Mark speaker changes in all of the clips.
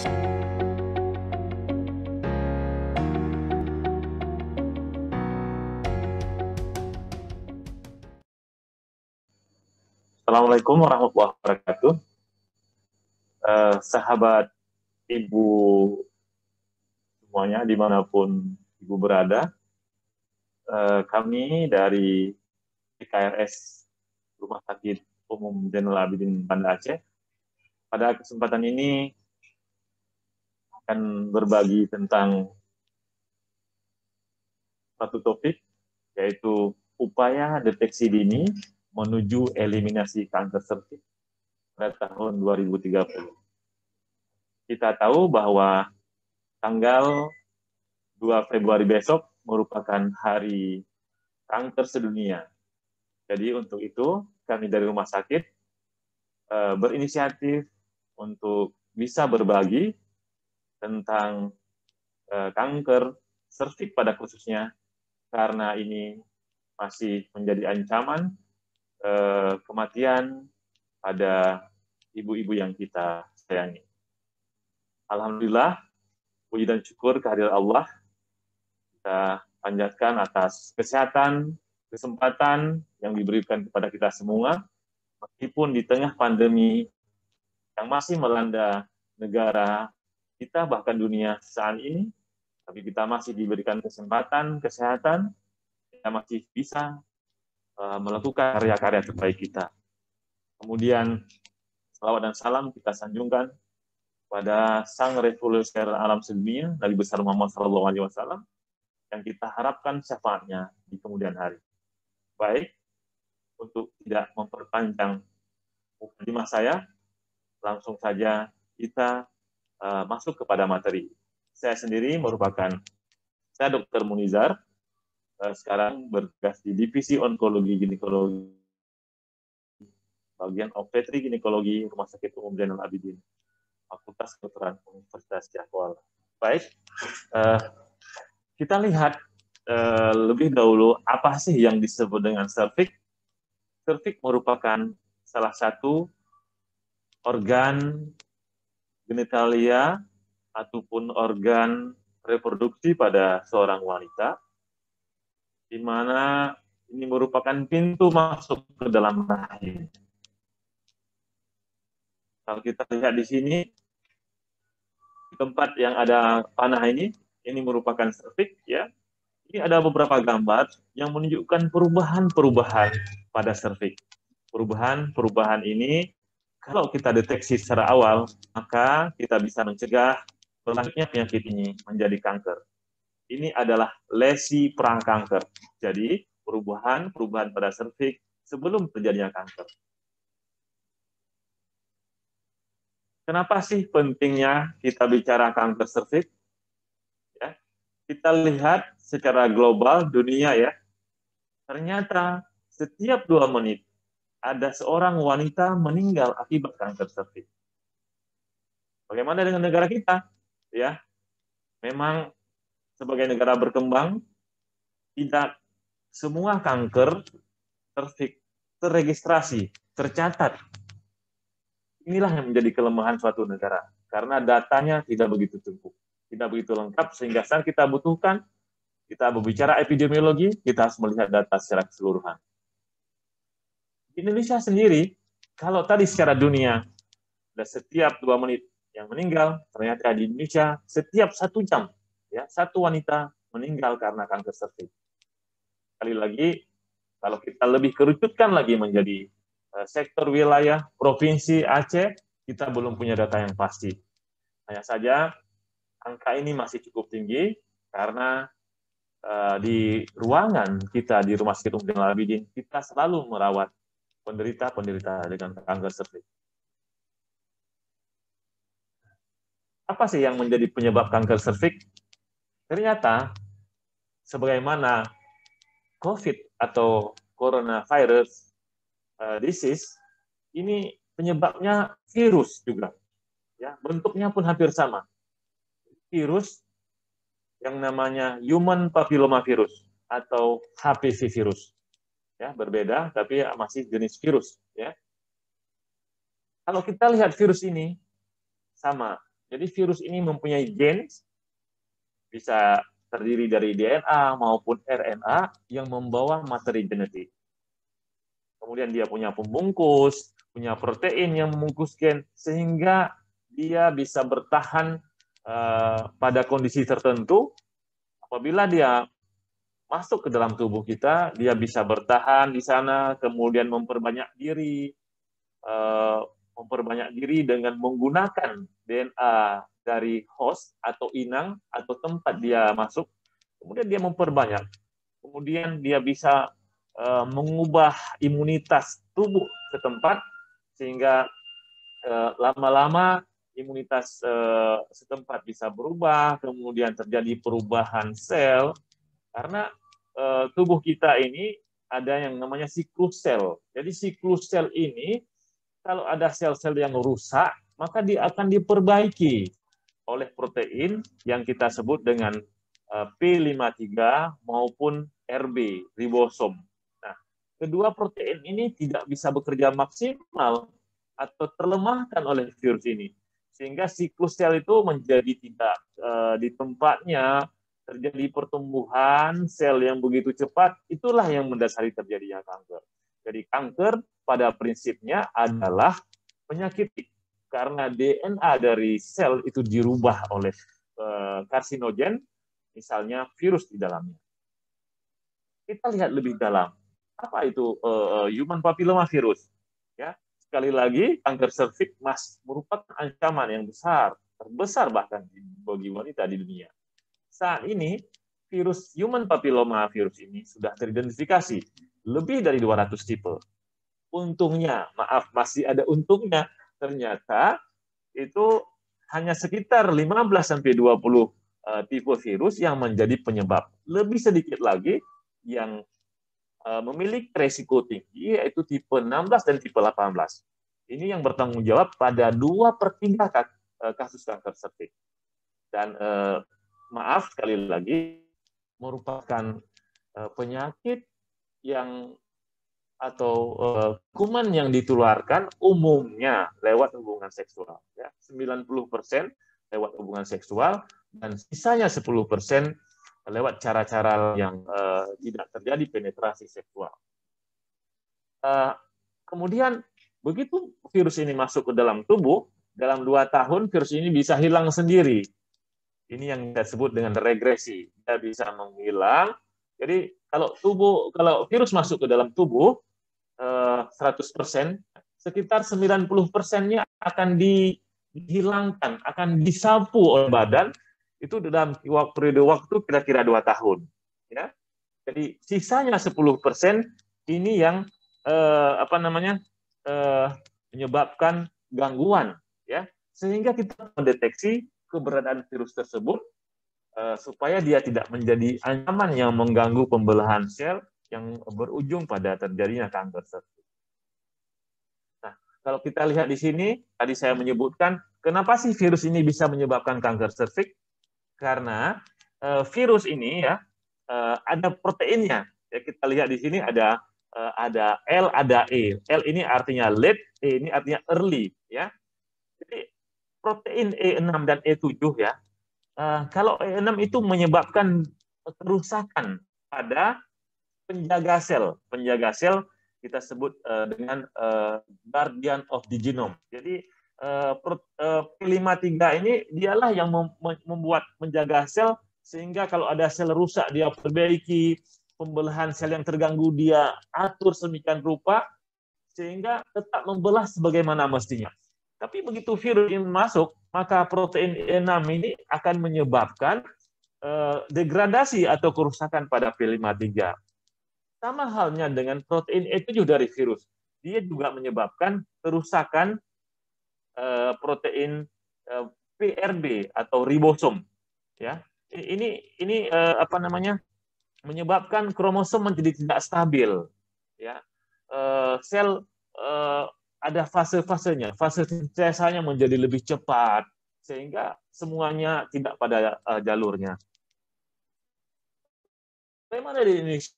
Speaker 1: Assalamualaikum warahmatullahi wabarakatuh. Sahabat Ibu semuanya, dimanapun Ibu berada, kami dari PKRS Rumah Sakit Umum Zainul Abidin Banda Aceh, pada kesempatan ini akan berbagi tentang satu topik, yaitu upaya deteksi dini menuju eliminasi kanker serviks pada tahun 2030. Kita tahu bahwa tanggal 2 Februari besok merupakan hari kanker sedunia. Jadi untuk itu kami dari rumah sakit berinisiatif untuk bisa berbagi tentang kanker serviks pada khususnya, karena ini masih menjadi ancaman kematian pada ibu-ibu yang kita sayangi. Alhamdulillah, puji dan syukur kehadirat Allah, kita panjatkan atas kesehatan, kesempatan yang diberikan kepada kita semua, meskipun di tengah pandemi yang masih melanda negara kita, bahkan dunia saat ini, tapi kita masih diberikan kesempatan, kesehatan, kita masih bisa melakukan karya-karya terbaik kita. Kemudian, salawat dan salam kita sanjungkan pada Sang Revolusioner Alam Sedunia, Nabi besar Muhammad SAW, yang kita harapkan syafaatnya di kemudian hari. Baik, untuk tidak memperpanjang mukadimah saya, langsung saja kita masuk kepada materi. Saya sendiri saya Dr. Munizar, sekarang bertugas di Divisi Onkologi Ginekologi, bagian obstetri ginekologi Rumah Sakit Umum Zainul Abidin, Fakultas Kedokteran Universitas Syahkuala. Baik, kita lihat lebih dahulu apa sih yang disebut dengan serviks. Serviks merupakan salah satu organ genitalia ataupun organ reproduksi pada seorang wanita, di mana ini merupakan pintu masuk ke dalam rahim. Kalau kita lihat di sini, di tempat yang ada panah ini merupakan serviks, ya. Ini ada beberapa gambar yang menunjukkan perubahan-perubahan pada serviks. Perubahan-perubahan ini, kalau kita deteksi secara awal, maka kita bisa mencegah berlanjutnya penyakit ini menjadi kanker. Ini adalah lesi prakanker. Jadi, perubahan pada serviks sebelum terjadinya kanker. Kenapa sih pentingnya kita bicara kanker serviks? Ya, kita lihat secara global dunia, ya. Ternyata setiap 2 menit ada seorang wanita meninggal akibat kanker serviks. Bagaimana dengan negara kita? Ya, memang sebagai negara berkembang, tidak semua kanker serviks terregistrasi, tercatat. Inilah yang menjadi kelemahan suatu negara, karena datanya tidak begitu cukup, tidak begitu lengkap, sehingga saat kita butuhkan, kita berbicara epidemiologi, kita harus melihat data secara keseluruhan. Di Indonesia sendiri, kalau tadi secara dunia, ada setiap 2 menit yang meninggal, ternyata di Indonesia setiap 1 jam, ya, 1 wanita meninggal karena kanker serviks. Sekali lagi, kalau kita lebih kerucutkan lagi menjadi sektor wilayah Provinsi Aceh, kita belum punya data yang pasti. Hanya saja, angka ini masih cukup tinggi, karena di ruangan kita di Rumah Sakit Umum Zainul Abidin, kita selalu merawat penderita dengan kanker serviks. Apa sih yang menjadi penyebab kanker serviks? Ternyata, sebagaimana COVID atau coronavirus disease, ini penyebabnya virus juga. Ya, bentuknya pun hampir sama. Virus yang namanya human papillomavirus atau HPV virus. Ya, berbeda tapi masih jenis virus, ya. Kalau kita lihat virus ini sama, Jadi virus ini mempunyai gen, bisa terdiri dari DNA maupun RNA yang membawa materi genetik. Kemudian dia punya pembungkus, punya protein yang membungkus gen, sehingga dia bisa bertahan pada kondisi tertentu. Apabila dia masuk ke dalam tubuh kita, dia bisa bertahan di sana, kemudian memperbanyak diri dengan menggunakan DNA dari host atau inang atau tempat dia masuk, kemudian dia memperbanyak. Kemudian dia bisa mengubah imunitas tubuh setempat, sehingga lama-lama imunitas setempat bisa berubah, kemudian terjadi perubahan sel, karena tubuh kita ini ada yang namanya siklus sel. Jadi siklus sel ini, kalau ada sel-sel yang rusak, maka dia akan diperbaiki oleh protein yang kita sebut dengan P53 maupun RB, ribosom. Nah, kedua protein ini tidak bisa bekerja maksimal atau terlemahkan oleh virus ini, sehingga siklus sel itu menjadi tidak di tempatnya, terjadi pertumbuhan sel yang begitu cepat. Itulah yang mendasari terjadinya kanker. Jadi kanker pada prinsipnya adalah penyakit, karena DNA dari sel itu dirubah oleh karsinogen, misalnya virus di dalamnya. Kita lihat lebih dalam, apa itu human papilloma virus? Ya, sekali lagi, kanker serviks merupakan ancaman yang besar, terbesar bahkan bagi wanita di dunia. Saat ini, virus human papilloma virus ini sudah teridentifikasi lebih dari 200 tipe. Untungnya, masih ada untungnya, ternyata itu hanya sekitar 15-20 tipe virus yang menjadi penyebab. Lebih sedikit lagi yang memiliki resiko tinggi, yaitu tipe 16 dan tipe 18. Ini yang bertanggung jawab pada 2/3 kasus kanker serviks. Dan maaf sekali lagi, merupakan penyakit yang atau kuman yang ditularkan umumnya lewat hubungan seksual. Ya, 90% lewat hubungan seksual, dan sisanya 10% lewat cara-cara yang tidak terjadi penetrasi seksual. Kemudian, begitu virus ini masuk ke dalam tubuh, dalam 2 tahun virus ini bisa hilang sendiri. Ini yang kita sebut dengan regresi. Dia bisa menghilang. Jadi kalau virus masuk ke dalam tubuh, 100%, sekitar 90%-nya akan dihilangkan, akan disapu oleh badan, itu dalam periode waktu kira-kira 2 tahun. Ya. Jadi sisanya 10% ini yang menyebabkan gangguan, ya, sehingga kita mendeteksi keberadaan virus tersebut supaya dia tidak menjadi ancaman yang mengganggu pembelahan sel yang berujung pada terjadinya kanker serviks. Nah, kalau kita lihat di sini, tadi saya menyebutkan, kenapa sih virus ini bisa menyebabkan kanker serviks? Karena virus ini ya ada proteinnya. Ya, kita lihat di sini ada L, ada E. L ini artinya late, E ini artinya early. Ya. Jadi protein E6 dan E7 ya, kalau E6 itu menyebabkan kerusakan pada penjaga sel. Penjaga sel kita sebut dengan guardian of the genome. Jadi P53 ini dialah yang membuat menjaga sel, sehingga kalau ada sel rusak dia perbaiki, pembelahan sel yang terganggu dia atur sedemikian rupa sehingga tetap membelah sebagaimana mestinya. Tapi begitu virus ini masuk, maka protein E6 ini akan menyebabkan degradasi atau kerusakan pada P53. Sama halnya dengan protein E7 dari virus. Dia juga menyebabkan kerusakan protein PRB atau ribosom. Ya, ini menyebabkan kromosom menjadi tidak stabil. Ya, sel ada fase-fasenya, fase sintesanya menjadi lebih cepat, sehingga semuanya tidak pada jalurnya. Bagaimana di Indonesia?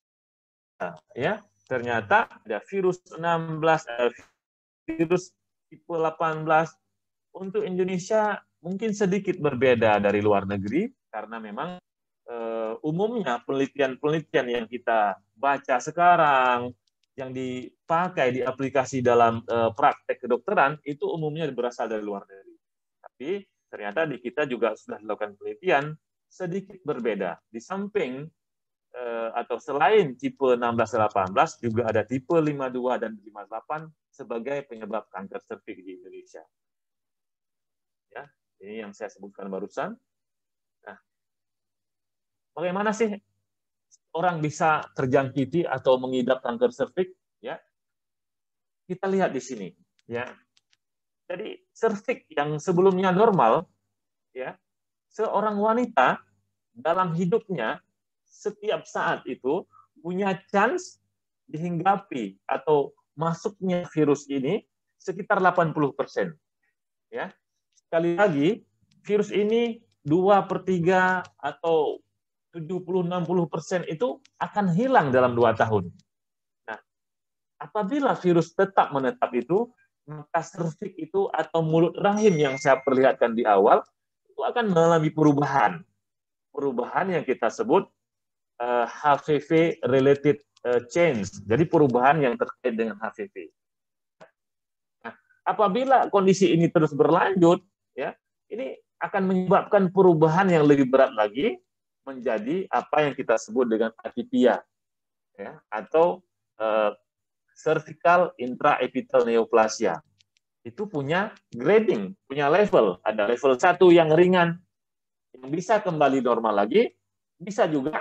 Speaker 1: Ya, ternyata ada virus 16, virus tipe 18. Untuk Indonesia mungkin sedikit berbeda dari luar negeri, karena memang umumnya penelitian-penelitian yang kita baca sekarang, yang dipakai di aplikasi dalam praktek kedokteran, itu umumnya berasal dari luar negeri. Tapi ternyata di kita juga sudah dilakukan penelitian sedikit berbeda. Di samping atau selain tipe 16-18, juga ada tipe 52 dan 58 sebagai penyebab kanker serviks di Indonesia. Ya, ini yang saya sebutkan barusan. Nah, bagaimana sih orang bisa terjangkiti atau mengidap kanker serviks? Ya, kita lihat di sini. Ya, jadi serviks yang sebelumnya normal, ya, seorang wanita dalam hidupnya setiap saat itu punya chance dihinggapi atau masuknya virus ini sekitar 80%. Ya. Sekali lagi, virus ini 2/3 atau 70-60% itu akan hilang dalam 2 tahun. Nah, apabila virus tetap menetap itu, maka serviks itu atau mulut rahim yang saya perlihatkan di awal, itu akan mengalami perubahan. Perubahan yang kita sebut HPV related change. Jadi perubahan yang terkait dengan HPV. Nah, apabila kondisi ini terus berlanjut, ya, ini akan menyebabkan perubahan yang lebih berat lagi menjadi apa yang kita sebut dengan atypia, ya, atau cervical intraepithelial neoplasia. Itu punya grading, punya level. Ada level 1 yang ringan, yang bisa kembali normal lagi, bisa juga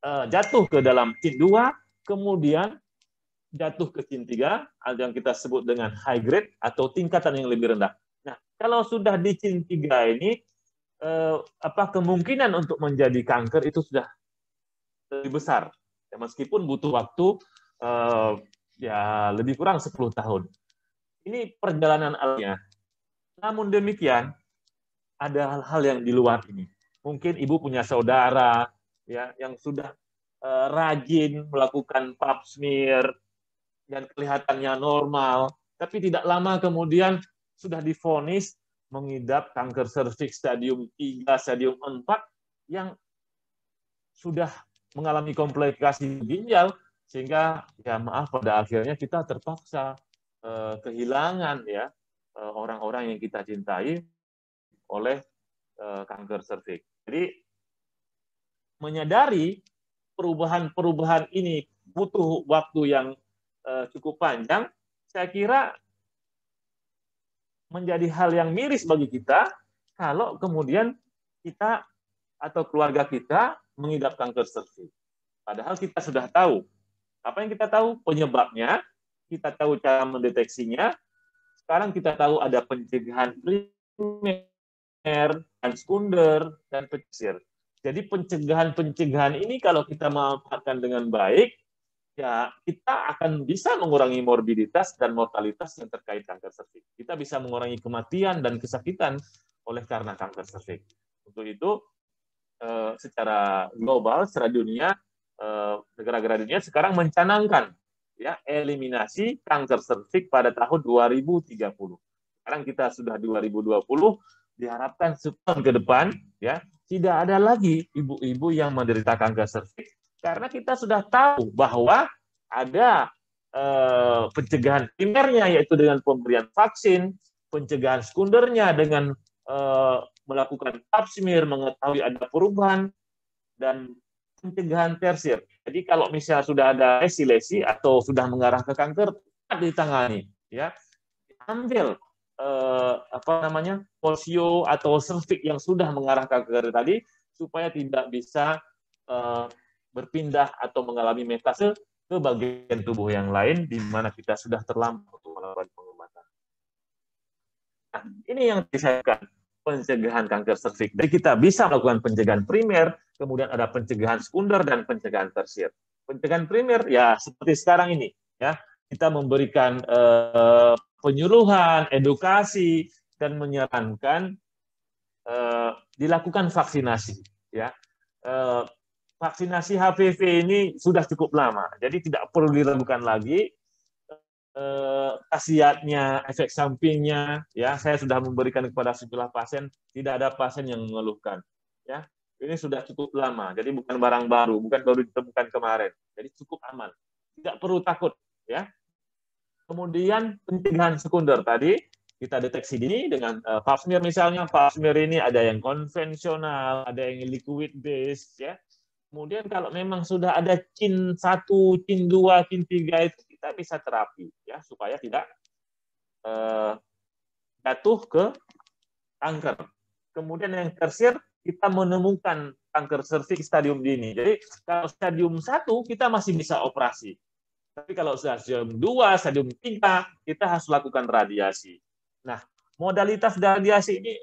Speaker 1: jatuh ke dalam cin 2, kemudian jatuh ke cin 3, yang kita sebut dengan high grade atau tingkatan yang lebih rendah. Nah, kalau sudah di cin 3 ini, kemungkinan untuk menjadi kanker itu sudah lebih besar. Ya, meskipun butuh waktu ya lebih kurang 10 tahun. Ini perjalanan alamiah. Namun demikian, ada hal-hal yang di luar ini. Mungkin ibu punya saudara, ya, yang sudah rajin melakukan pap smear dan kelihatannya normal, tapi tidak lama kemudian sudah divonis mengidap kanker serviks stadium 3, stadium 4 yang sudah mengalami komplikasi ginjal, sehingga ya maaf pada akhirnya kita terpaksa kehilangan ya orang-orang yang kita cintai oleh kanker serviks. Jadi menyadari perubahan-perubahan ini butuh waktu yang cukup panjang, saya kira menjadi hal yang miris bagi kita kalau kemudian kita atau keluarga kita mengidap kanker serviks. Padahal kita sudah tahu. Apa yang kita tahu? Penyebabnya, kita tahu cara mendeteksinya, sekarang kita tahu ada pencegahan primer, dan sekunder, dan tersier. Jadi pencegahan-pencegahan ini kalau kita manfaatkan dengan baik, ya kita akan bisa mengurangi morbiditas dan mortalitas yang terkait kanker serviks. Kita bisa mengurangi kematian dan kesakitan oleh karena kanker serviks. Untuk itu, secara global, secara dunia, negara-negara dunia sekarang mencanangkan ya eliminasi kanker serviks pada tahun 2030. Sekarang kita sudah 2020, diharapkan setahun ke depan ya tidak ada lagi ibu-ibu yang menderita kanker serviks karena kita sudah tahu bahwa ada pencegahan primernya yaitu dengan pemberian vaksin, pencegahan sekundernya dengan melakukan pap smear, mengetahui ada perubahan, dan pencegahan tersier. Jadi kalau misalnya sudah ada lesi-lesi atau sudah mengarah ke kanker, cepat ditangani, ya. Ambil posio atau serviks yang sudah mengarah ke kanker tadi supaya tidak bisa berpindah atau mengalami metastase ke bagian tubuh yang lain di mana kita sudah terlambat untuk melakukan pengobatan. Nah, ini yang disayangkan, pencegahan kanker serviks. Jadi kita bisa melakukan pencegahan primer, kemudian ada pencegahan sekunder dan pencegahan tersier. Pencegahan primer ya seperti sekarang ini, ya kita memberikan penyuluhan, edukasi, dan menyarankan dilakukan vaksinasi. Ya, vaksinasi HPV ini sudah cukup lama, jadi tidak perlu diragukan lagi. khasiatnya, efek sampingnya, ya saya sudah memberikan kepada sejumlah pasien, tidak ada pasien yang mengeluhkan, ya ini sudah cukup lama, jadi bukan barang baru, bukan baru ditemukan kemarin, jadi cukup aman, tidak perlu takut, ya. Kemudian pencegahan sekunder tadi kita deteksi dini dengan pap smear misalnya, pap smear ini ada yang konvensional, ada yang liquid base, ya. Kemudian kalau memang sudah ada CIN 1, CIN 2, CIN 3 itu kita bisa terapi ya supaya tidak jatuh ke kanker. Kemudian yang tersier kita menemukan kanker serviks stadium dini. Jadi kalau stadium 1 kita masih bisa operasi. Tapi kalau stadium 2, stadium 3 kita harus lakukan radiasi. Nah, modalitas radiasi ini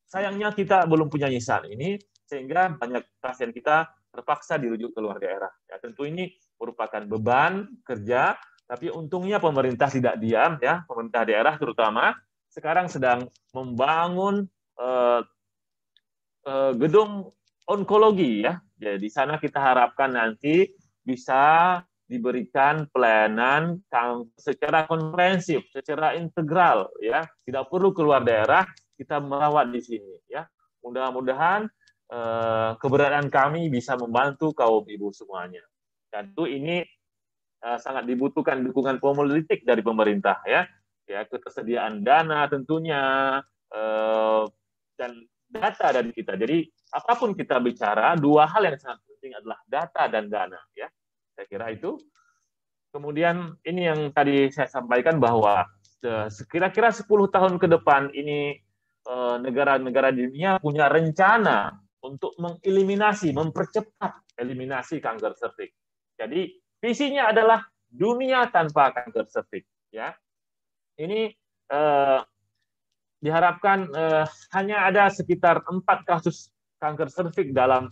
Speaker 1: sayangnya kita belum punya saat ini sehingga banyak pasien kita terpaksa dirujuk ke luar daerah. Ya, tentu ini merupakan beban kerja, tapi untungnya pemerintah tidak diam, ya, pemerintah daerah terutama sekarang sedang membangun gedung onkologi, ya. Jadi di sana kita harapkan nanti bisa diberikan pelayanan secara komprehensif, secara integral, ya. Tidak perlu keluar daerah, kita merawat di sini, ya. Mudah-mudahan keberadaan kami bisa membantu kaum ibu semuanya. Dan itu ini sangat dibutuhkan dukungan politik dari pemerintah, ya, ketersediaan dana tentunya dan data dari kita. Jadi apapun kita bicara, dua hal yang sangat penting adalah data dan dana, ya. Saya kira itu. Kemudian ini yang tadi saya sampaikan bahwa kira-kira 10 tahun ke depan ini negara-negara di dunia punya rencana untuk mengeliminasi, mempercepat eliminasi kanker serviks. Jadi visinya adalah dunia tanpa kanker serviks. Ya, ini diharapkan hanya ada sekitar 4 kasus kanker serviks dalam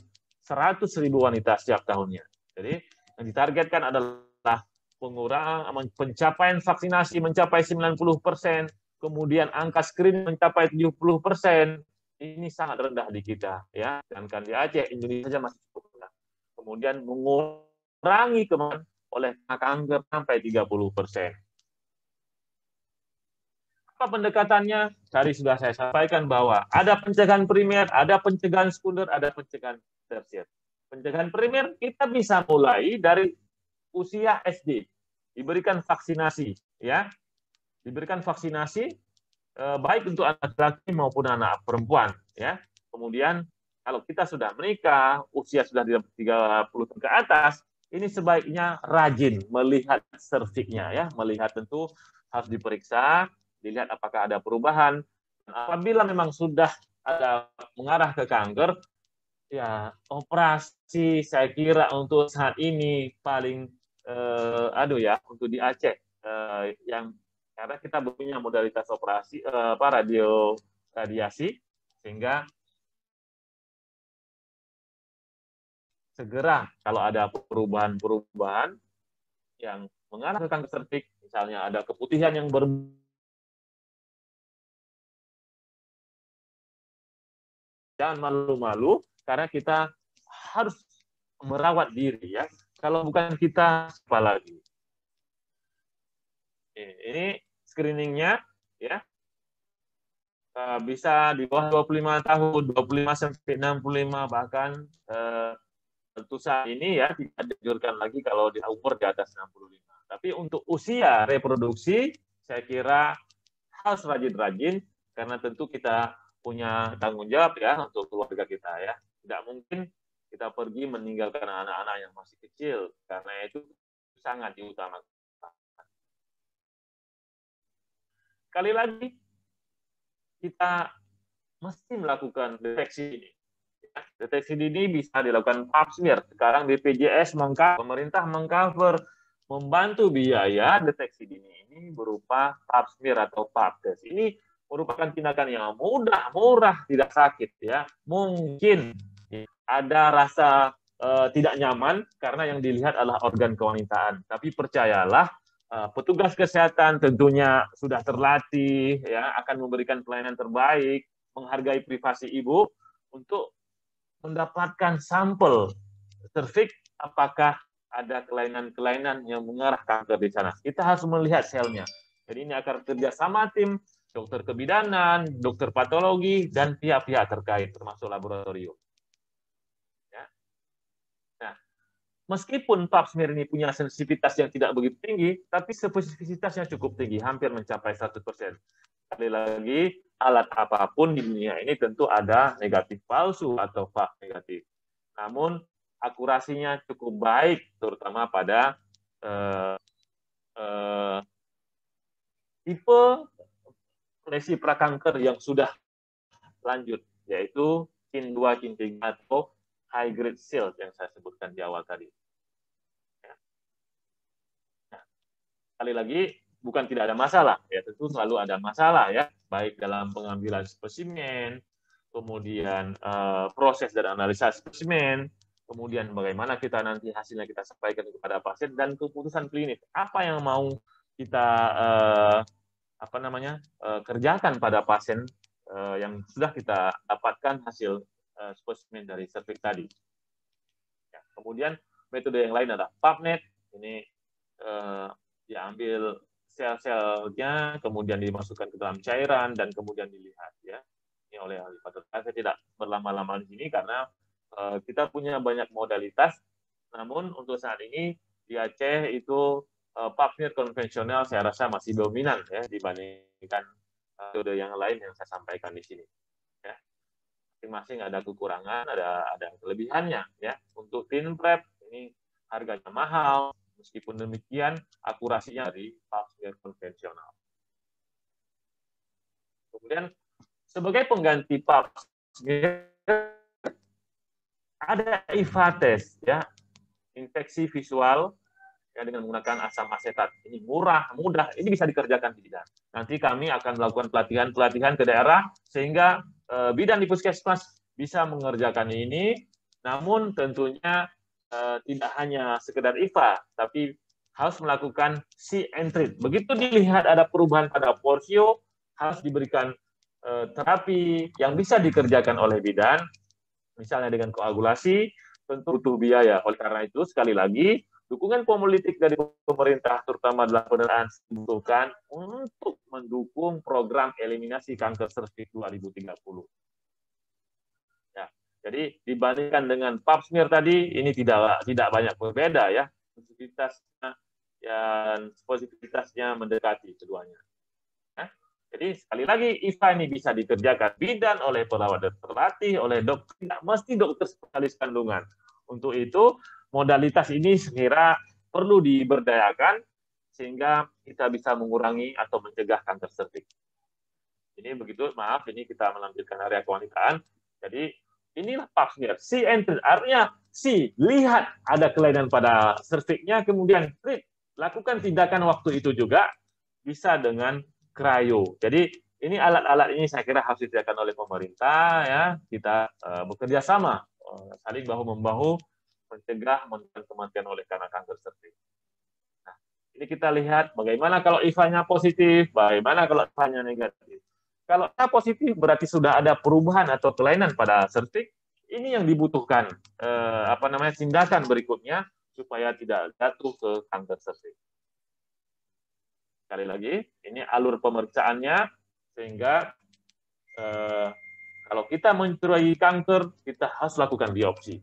Speaker 1: 100.000 wanita setiap tahunnya. Jadi yang ditargetkan adalah pencapaian vaksinasi mencapai 90%, kemudian angka screening mencapai 70%. Ini sangat rendah di kita, ya. Sedangkan di Aceh, Indonesia saja masih cukup rendah. Kemudian mengurangi kematian oleh kanker sampai 30%. Apa pendekatannya? Tadi sudah saya sampaikan bahwa ada pencegahan primer, ada pencegahan sekunder, ada pencegahan tersier. Pencegahan primer kita bisa mulai dari usia SD, diberikan vaksinasi, ya, diberikan vaksinasi baik untuk anak laki maupun anak perempuan, ya. Kemudian kalau kita sudah menikah, usia sudah 30 tahun ke atas, ini sebaiknya rajin melihat serviknya, ya, melihat tentu harus diperiksa, dilihat apakah ada perubahan. Apabila memang sudah ada mengarah ke kanker, ya operasi saya kira untuk saat ini paling untuk di Aceh yang karena kita punya modalitas operasi radiasi sehingga segera kalau ada perubahan-perubahan yang mengarah ke kanker serviks, misalnya ada keputihan yang jangan malu-malu karena kita harus merawat diri, ya. Kalau bukan kita, apa lagi? Ini screeningnya, ya, bisa di bawah 25 tahun, 25 sampai 65 bahkan tentu saat ini ya tidak dianjurkan lagi kalau di umur di atas 65. Tapi untuk usia reproduksi, saya kira harus rajin-rajin karena tentu kita punya tanggung jawab ya untuk keluarga kita, ya. Tidak mungkin kita pergi meninggalkan anak-anak yang masih kecil karena itu sangat diutamakan. Sekali lagi, kita mesti melakukan deteksi ini. Deteksi dini bisa dilakukan pap smear. Sekarang BPJS pemerintah mengcover membantu biaya deteksi dini ini berupa pap smear atau pap test. Ini merupakan tindakan yang mudah, murah, tidak sakit, ya. Mungkin ada rasa tidak nyaman karena yang dilihat adalah organ kewanitaan. Tapi percayalah, petugas kesehatan tentunya sudah terlatih, ya, akan memberikan pelayanan terbaik, menghargai privasi ibu untuk mendapatkan sampel serviks apakah ada kelainan-kelainan yang mengarah kanker di sana. Kita harus melihat selnya. Jadi ini akan kerja sama tim dokter kebidanan, dokter patologi, dan pihak-pihak terkait, termasuk laboratorium. Ya. Nah, meskipun pap smear ini punya sensitivitas yang tidak begitu tinggi, tapi spesifisitasnya cukup tinggi, hampir mencapai 100%. Sekali lagi, alat apapun di dunia ini tentu ada negatif palsu atau false negatif. Namun, akurasinya cukup baik, terutama pada tipe lesi prakanker yang sudah lanjut, yaitu CIN 2, CIN 3, atau high grade cell yang saya sebutkan di awal tadi. Nah, sekali lagi, bukan tidak ada masalah, ya tentu selalu ada masalah ya, baik dalam pengambilan spesimen, kemudian proses dan analisa spesimen, kemudian bagaimana kita nanti hasilnya kita sampaikan kepada pasien, dan keputusan klinis apa yang mau kita kerjakan pada pasien yang sudah kita dapatkan hasil spesimen dari serviks tadi. Ya, kemudian metode yang lain adalah PubMed. Ini diambil sel-selnya, kemudian dimasukkan ke dalam cairan dan kemudian dilihat ya. Ini oleh ahli patologi. Saya tidak berlama-lama di sini karena kita punya banyak modalitas. Namun untuk saat ini di Aceh itu pap smear konvensional saya rasa masih dominan ya dibandingkan metode yang lain yang saya sampaikan di sini. Ya. Masing-masing ada kekurangan, ada kelebihannya ya. Untuk thin prep ini harganya mahal, meskipun demikian akurasinya dari pap smear konvensional. Kemudian sebagai pengganti pap smear ada IVA test ya, infeksi visual ya, dengan menggunakan asam asetat. Ini murah, mudah, ini bisa dikerjakan di bidan. Nanti kami akan melakukan pelatihan-pelatihan ke daerah sehingga bidan di puskesmas bisa mengerjakan ini, namun tentunya tidak hanya sekedar IVA, tapi harus melakukan see and treat. Begitu dilihat ada perubahan pada porsio, harus diberikan terapi yang bisa dikerjakan oleh bidan, misalnya dengan koagulasi, tentu butuh biaya. Oleh karena itu, sekali lagi, dukungan politik dari pemerintah, terutama dalam pendanaan, dibutuhkan untuk mendukung program eliminasi kanker serviks 2030. Ya, jadi dibandingkan dengan pap smear tadi, ini tidak banyak berbeda ya, sensitivitasnya dan positivitasnya mendekati keduanya. Ya. Jadi sekali lagi IVA ini bisa dikerjakan bidan oleh perawat dan terlatih, oleh dokter, tidak mesti dokter spesialis kandungan. Untuk itu modalitas ini sekira perlu diberdayakan sehingga kita bisa mengurangi atau mencegah kanker serviks. Ini begitu, maaf ini kita menampilkan area kewanitaan. Jadi inilah pap smear. See and treat, artinya see, lihat ada kelainan pada serviksnya, kemudian treat, lakukan tindakan waktu itu juga bisa dengan cryo. Jadi ini alat-alat ini saya kira harus disediakan oleh pemerintah ya. Kita bekerja sama saling bahu-membahu mencegah kematian oleh karena kanker serviks. Nah, ini kita lihat bagaimana kalau IVA-nya positif, bagaimana kalau IVA-nya negatif. Kalau IVA positif berarti sudah ada perubahan atau kelainan pada serviks. Ini yang dibutuhkan tindakan berikutnya supaya tidak jatuh ke kanker serviks. Sekali lagi, ini alur pemeriksaannya, sehingga kalau kita mencurigai kanker, kita harus lakukan biopsi.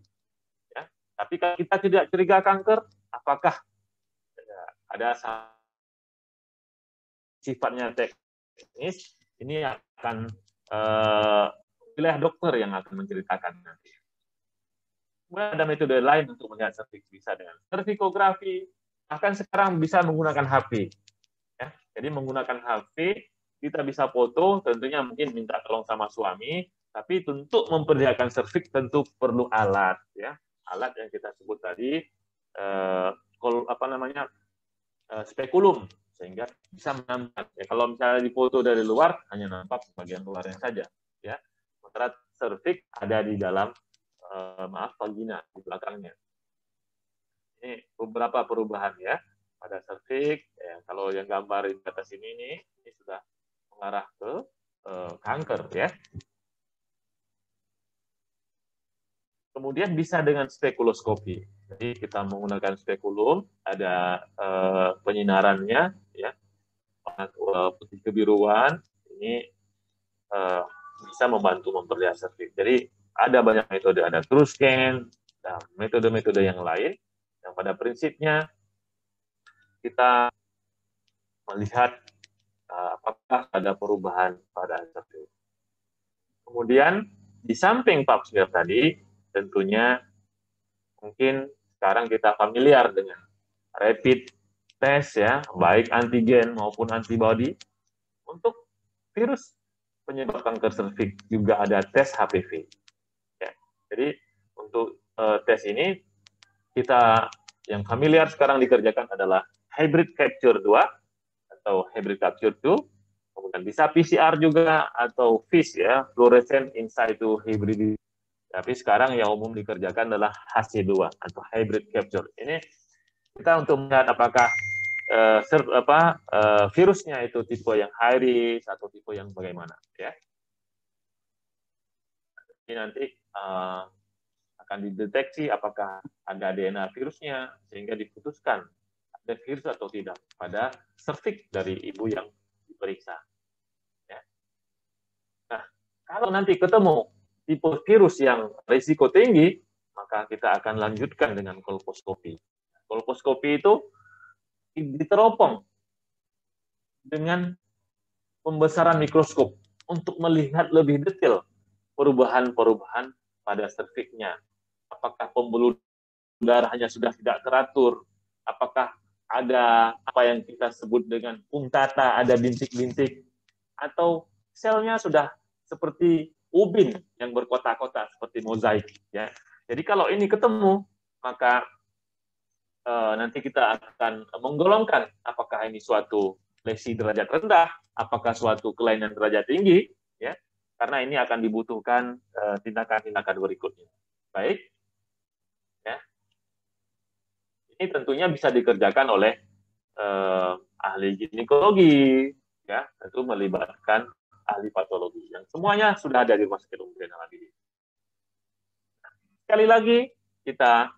Speaker 1: Ya. Tapi kalau kita tidak curiga kanker, apakah ada sifatnya teknis, ini akan wilayah dokter yang akan menceritakan nanti. Kemudian ada metode lain untuk melihat serviks, bisa dengan servikografi, bahkan sekarang bisa menggunakan HP. Jadi menggunakan HP, kita bisa foto, tentunya mungkin minta tolong sama suami, tapi untuk memperlihatkan serviks tentu perlu alat, ya, alat yang kita sebut tadi, spekulum, sehingga bisa menampak. Ya, kalau misalnya difoto dari luar, hanya nampak bagian luarnya saja, ya. Sementara serviks ada di dalam, vagina di belakangnya. Ini beberapa perubahan ya. Pada serviks, ya, kalau yang gambar di atas ini sudah mengarah ke kanker ya. Kemudian bisa dengan spekuloskopi. Jadi kita menggunakan spekulum, ada penyinarannya, ya, putih kebiruan. Ini bisa membantu memperlihat serviks. Jadi ada banyak metode, ada TrueScan, dan metode-metode yang lain. Yang pada prinsipnya kita melihat apakah ada perubahan pada serviks. Kemudian di samping pap smear tadi, tentunya mungkin sekarang kita familiar dengan rapid test, ya, baik antigen maupun antibody. Untuk virus penyebab kanker serviks juga ada tes HPV. Ya. Jadi untuk tes ini kita yang familiar sekarang dikerjakan adalah hybrid capture 2 atau hybrid capture 2. Kemudian bisa PCR juga atau FISH, ya, fluorescent in situ hybridity. Tapi sekarang yang umum dikerjakan adalah HC2 atau hybrid capture. Ini kita untuk melihat apakah virusnya itu tipe yang high risk atau tipe yang bagaimana, ya. Ini nanti akan dideteksi apakah ada DNA virusnya sehingga diputuskan ada virus atau tidak pada serviks dari ibu yang diperiksa. Ya. Nah, kalau nanti ketemu tipe virus yang risiko tinggi, maka kita akan lanjutkan dengan kolposkopi. Kolposkopi itu diteropong dengan pembesaran mikroskop untuk melihat lebih detail perubahan-perubahan pada serviksnya. Apakah pembuluh darahnya sudah tidak teratur? Apakah ada apa yang kita sebut dengan puncata, ada bintik-bintik, atau selnya sudah seperti ubin yang berkotak-kotak seperti mozaik, ya. Jadi kalau ini ketemu, maka nanti kita akan menggolongkan apakah ini suatu lesi derajat rendah, apakah suatu kelainan derajat tinggi, ya. Karena ini akan dibutuhkan tindakan-tindakan berikutnya. Baik. Ya. Ini tentunya bisa dikerjakan oleh ahli ginekologi, ya, tentu melibatkan ahli patologi yang semuanya sudah ada di Rumah Sakit Umum Zainal Abidin. Sekali lagi kita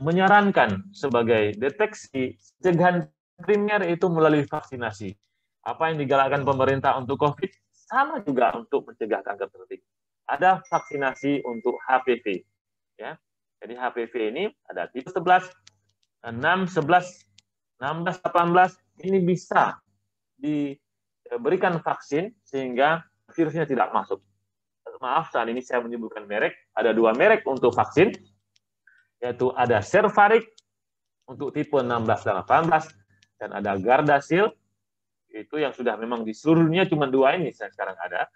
Speaker 1: menyarankan sebagai deteksi pencegahan primer itu melalui vaksinasi. Apa yang digalakkan pemerintah untuk COVID sama juga untuk mencegah kanker serviks. Ada vaksinasi untuk HPV, ya. Jadi HPV ini ada tipe 11, 6, 11, 16, 18, ini bisa diberikan vaksin sehingga virusnya tidak masuk. Maaf, saat ini saya menyebutkan merek. Ada 2 merek untuk vaksin, yaitu ada Cervarix untuk tipe 16 dan 18, dan ada Gardasil, itu yang sudah memang di seluruh dunia cuma 2 ini sekarang ada.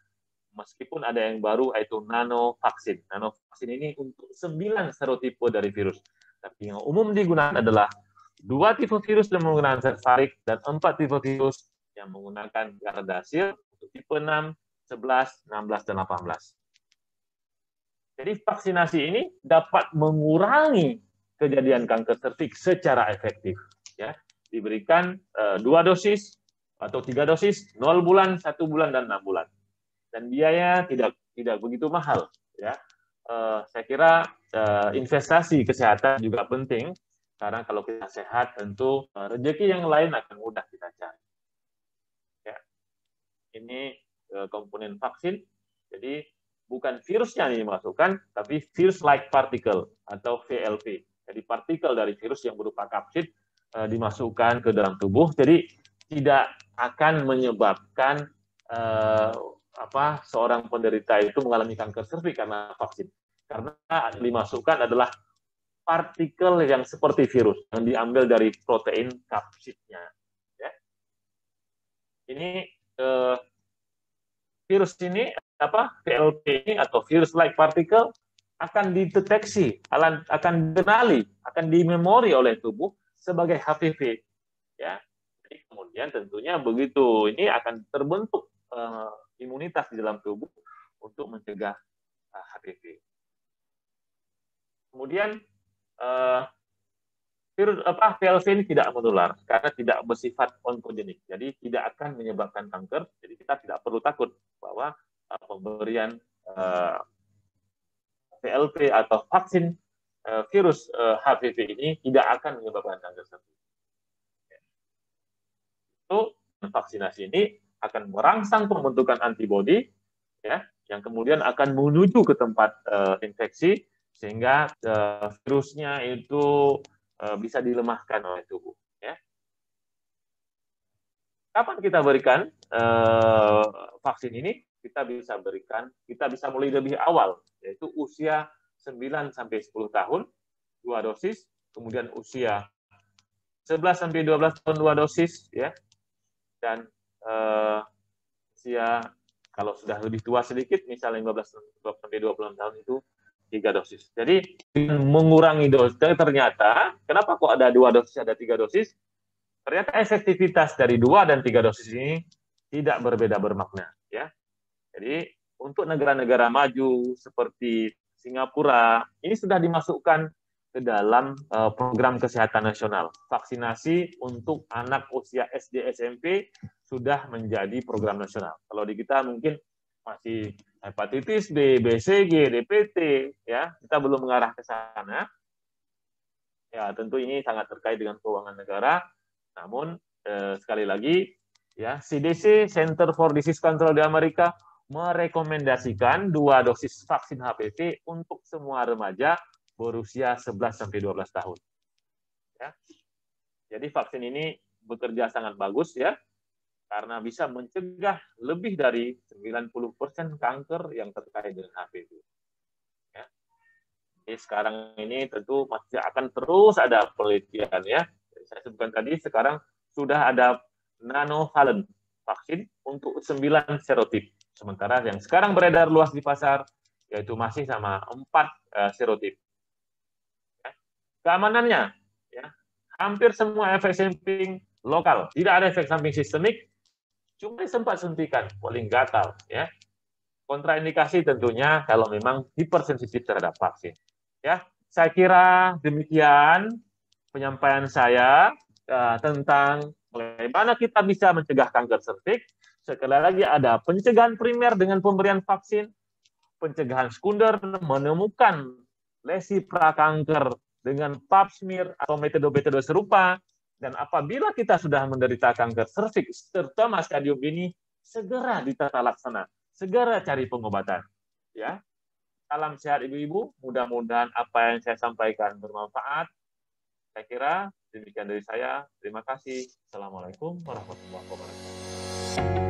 Speaker 1: Meskipun ada yang baru, yaitu nanovaksin. Nanovaksin ini untuk 9 serotipe dari virus. Tapi yang umum digunakan adalah 2 tipe virus yang menggunakan Cervarix dan 4 tipe virus yang menggunakan Gardasil untuk tipe 6, 11, 16, dan 18. Jadi vaksinasi ini dapat mengurangi kejadian kanker serviks secara efektif. Ya, diberikan 2 dosis atau 3 dosis, 0 bulan, 1 bulan, dan 6 bulan. Dan biaya tidak begitu mahal, ya. Saya kira investasi kesehatan juga penting, karena kalau kita sehat tentu rezeki yang lain akan mudah kita cari. Ya. Ini komponen vaksin, jadi bukan virusnya yang dimasukkan, tapi virus-like particle atau VLP. Jadi partikel dari virus yang berupa kapsid dimasukkan ke dalam tubuh, jadi tidak akan menyebabkan seorang penderita itu mengalami kanker serviks karena vaksin. Karena dimasukkan adalah partikel yang seperti virus yang diambil dari protein kapsidnya. Ya. Ini virus ini VLP ini atau virus-like particle akan dideteksi, akan dikenali, akan dimemori oleh tubuh sebagai HPV. Ya. Jadi kemudian tentunya begitu ini akan terbentuk imunitas di dalam tubuh untuk mencegah HPV. Kemudian virus VLP ini tidak menular karena tidak bersifat onkogenik, jadi tidak akan menyebabkan kanker. Jadi kita tidak perlu takut bahwa pemberian VLP atau vaksin virus HPV ini tidak akan menyebabkan kanker cervix. Itu vaksinasi ini akan merangsang pembentukan antibodi, ya, yang kemudian akan menuju ke tempat infeksi sehingga virusnya itu bisa dilemahkan oleh tubuh. Ya. Kapan kita berikan vaksin ini? Kita bisa mulai lebih awal, yaitu usia 9 sampai 10 tahun 2 dosis, kemudian usia 11 sampai 12 tahun 2 dosis, ya, dan usia kalau sudah lebih tua sedikit, misalnya 15 sampai 26 tahun itu 3 dosis. Jadi mengurangi dosis, ternyata kenapa kok ada 2 dosis, ada 3 dosis? Ternyata efektivitas dari 2 dan 3 dosis ini tidak berbeda bermakna, ya. Jadi untuk negara-negara maju seperti Singapura, ini sudah dimasukkan ke dalam program kesehatan nasional. Vaksinasi untuk anak usia SD SMP sudah menjadi program nasional. Kalau di kita mungkin masih hepatitis B, BCG, DPT, ya, kita belum mengarah ke sana. Ya, tentu ini sangat terkait dengan keuangan negara. Namun sekali lagi, ya, CDC (Center for Disease Control) di Amerika merekomendasikan 2 dosis vaksin HPV untuk semua remaja berusia 11 sampai 12 tahun. Ya. Jadi vaksin ini bekerja sangat bagus, ya, karena bisa mencegah lebih dari 90% kanker yang terkait dengan HPV. Ya. Jadi sekarang ini tentu masih akan terus ada penelitian, ya. Saya sebutkan tadi, sekarang sudah ada nanovalent vaksin untuk 9 serotip. Sementara yang sekarang beredar luas di pasar, yaitu masih sama 4 serotip. Ya. Keamanannya, ya, hampir semua efek samping lokal, tidak ada efek samping sistemik, cuma sempat suntikan, paling gatal. Ya. Kontraindikasi tentunya kalau memang hipersensitif terhadap vaksin. Ya, saya kira demikian penyampaian saya tentang bagaimana kita bisa mencegah kanker serviks. Sekali lagi ada pencegahan primer dengan pemberian vaksin, pencegahan sekunder menemukan lesi prakanker dengan pap smear atau metode-metode serupa, dan apabila kita sudah menderita kanker serviks terutama stadium ini, segera ditata laksana, segera cari pengobatan. Ya, salam sehat ibu-ibu. Mudah-mudahan apa yang saya sampaikan bermanfaat. Saya kira demikian dari saya. Terima kasih. Assalamualaikum warahmatullahi wabarakatuh.